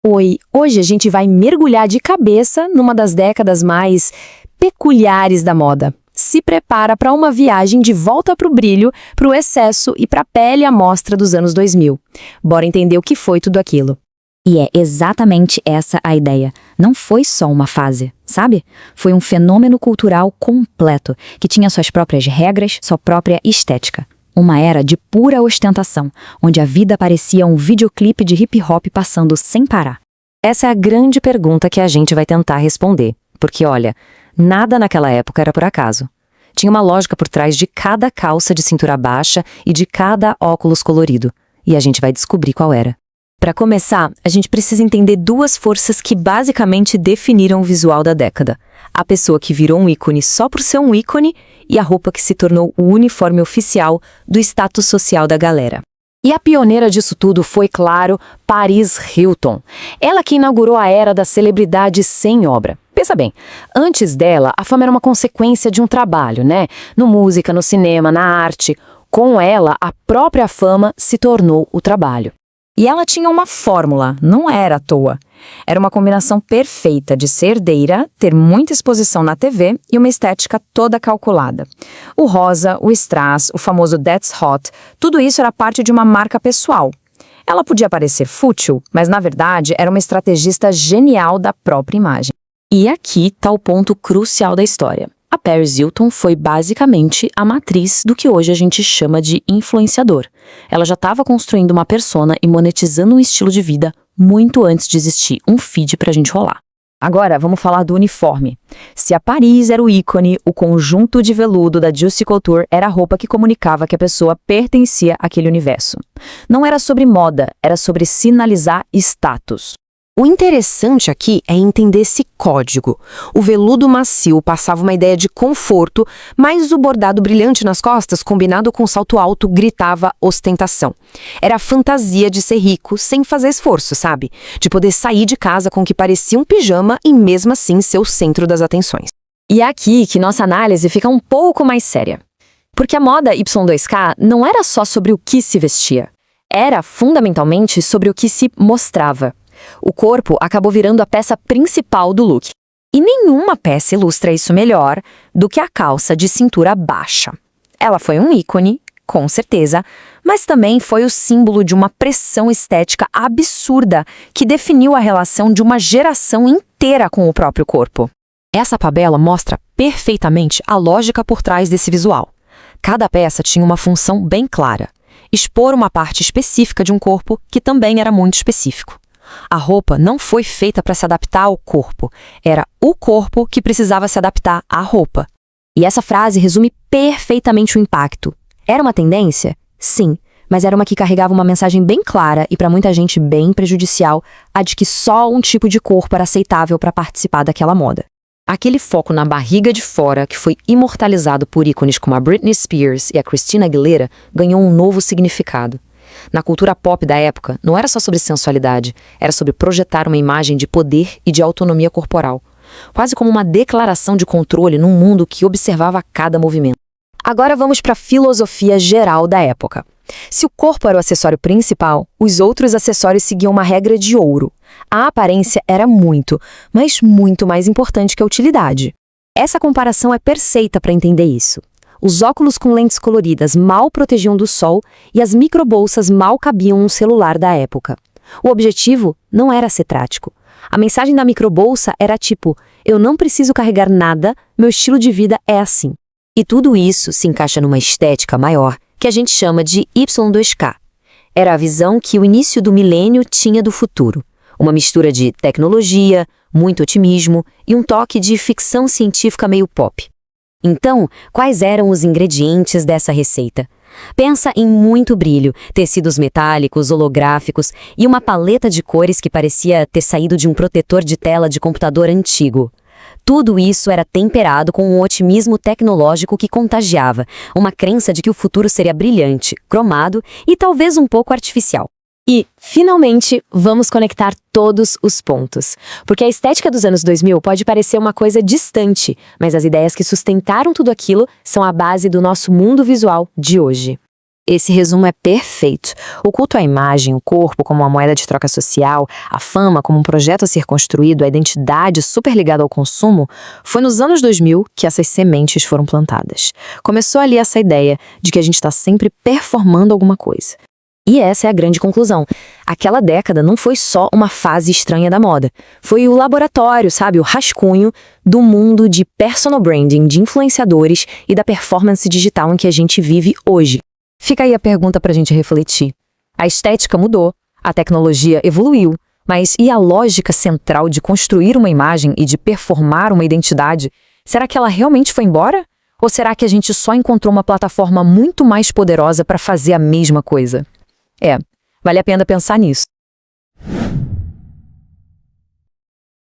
Oi, hoje a gente vai mergulhar de cabeça numa das décadas mais peculiares da moda. Se prepara para uma viagem de volta para o brilho, para o excesso e para a pele à mostra dos anos 2000. Bora entender o que foi tudo aquilo. E é exatamente essa a ideia. Não foi só uma fase, sabe? Foi um fenômeno cultural completo, que tinha suas próprias regras, sua própria estética. Uma era de pura ostentação, onde a vida parecia um videoclipe de hip-hop passando sem parar. Essa é a grande pergunta que a gente vai tentar responder. Porque, olha, nada naquela época era por acaso. Tinha uma lógica por trás de cada calça de cintura baixa e de cada óculos colorido. E a gente vai descobrir qual era. Para começar, a gente precisa entender duas forças que basicamente definiram o visual da década. A pessoa que virou um ícone só por ser um ícone e a roupa que se tornou o uniforme oficial do status social da galera. E a pioneira disso tudo foi, claro, Paris Hilton. Ela que inaugurou a era da celebridade sem obra. Pensa bem, antes dela, a fama era uma consequência de um trabalho, né? No música, no cinema, na arte. Com ela, a própria fama se tornou o trabalho. E ela tinha uma fórmula, não era à toa. Era uma combinação perfeita de ser herdeira, ter muita exposição na TV e uma estética toda calculada. O rosa, o strass, o famoso That's Hot, tudo isso era parte de uma marca pessoal. Ela podia parecer fútil, mas na verdade era uma estrategista genial da própria imagem. E aqui está o ponto crucial da história. A Paris Hilton foi basicamente a matriz do que hoje a gente chama de influenciador. Ela já estava construindo uma persona e monetizando um estilo de vida muito antes de existir um feed pra gente rolar. Agora, vamos falar do uniforme. Se a Paris era o ícone, o conjunto de veludo da Juicy Couture era a roupa que comunicava que a pessoa pertencia àquele universo. Não era sobre moda, era sobre sinalizar status. O interessante aqui é entender esse código. O veludo macio passava uma ideia de conforto, mas o bordado brilhante nas costas, combinado com o salto alto, gritava ostentação. Era a fantasia de ser rico sem fazer esforço, sabe? De poder sair de casa com o que parecia um pijama e mesmo assim ser o centro das atenções. E é aqui que nossa análise fica um pouco mais séria. Porque a moda Y2K não era só sobre o que se vestia. Era fundamentalmente sobre o que se mostrava. O corpo acabou virando a peça principal do look. E nenhuma peça ilustra isso melhor do que a calça de cintura baixa. Ela foi um ícone, com certeza, mas também foi o símbolo de uma pressão estética absurda que definiu a relação de uma geração inteira com o próprio corpo. Essa tabela mostra perfeitamente a lógica por trás desse visual. Cada peça tinha uma função bem clara: expor uma parte específica de um corpo que também era muito específico. A roupa não foi feita para se adaptar ao corpo, era o corpo que precisava se adaptar à roupa. E essa frase resume perfeitamente o impacto. Era uma tendência? Sim, mas era uma que carregava uma mensagem bem clara e para muita gente bem prejudicial, a de que só um tipo de corpo era aceitável para participar daquela moda. Aquele foco na barriga de fora, que foi imortalizado por ícones como a Britney Spears e a Christina Aguilera, ganhou um novo significado. Na cultura pop da época, não era só sobre sensualidade, era sobre projetar uma imagem de poder e de autonomia corporal, quase como uma declaração de controle num mundo que observava cada movimento. Agora vamos para a filosofia geral da época. Se o corpo era o acessório principal, os outros acessórios seguiam uma regra de ouro. A aparência era muito, mas muito mais importante que a utilidade. Essa comparação é perfeita para entender isso. Os óculos com lentes coloridas mal protegiam do sol e as microbolsas mal cabiam num celular da época. O objetivo não era ser prático. A mensagem da microbolsa era tipo: eu não preciso carregar nada, meu estilo de vida é assim. E tudo isso se encaixa numa estética maior, que a gente chama de Y2K. Era a visão que o início do milênio tinha do futuro. Uma mistura de tecnologia, muito otimismo e um toque de ficção científica meio pop. Então, quais eram os ingredientes dessa receita? Pensa em muito brilho, tecidos metálicos, holográficos e uma paleta de cores que parecia ter saído de um protetor de tela de computador antigo. Tudo isso era temperado com um otimismo tecnológico que contagiava, uma crença de que o futuro seria brilhante, cromado e talvez um pouco artificial. E, finalmente, vamos conectar todos os pontos. Porque a estética dos anos 2000 pode parecer uma coisa distante, mas as ideias que sustentaram tudo aquilo são a base do nosso mundo visual de hoje. Esse resumo é perfeito. O culto à imagem, o corpo como uma moeda de troca social, a fama como um projeto a ser construído, a identidade super ligada ao consumo, foi nos anos 2000 que essas sementes foram plantadas. Começou ali essa ideia de que a gente está sempre performando alguma coisa. E essa é a grande conclusão. Aquela década não foi só uma fase estranha da moda. Foi o laboratório, sabe, o rascunho do mundo de personal branding, de influenciadores e da performance digital em que a gente vive hoje. Fica aí a pergunta pra gente refletir. A estética mudou, a tecnologia evoluiu, mas e a lógica central de construir uma imagem e de performar uma identidade? Será que ela realmente foi embora? Ou será que a gente só encontrou uma plataforma muito mais poderosa para fazer a mesma coisa? Vale a pena pensar nisso.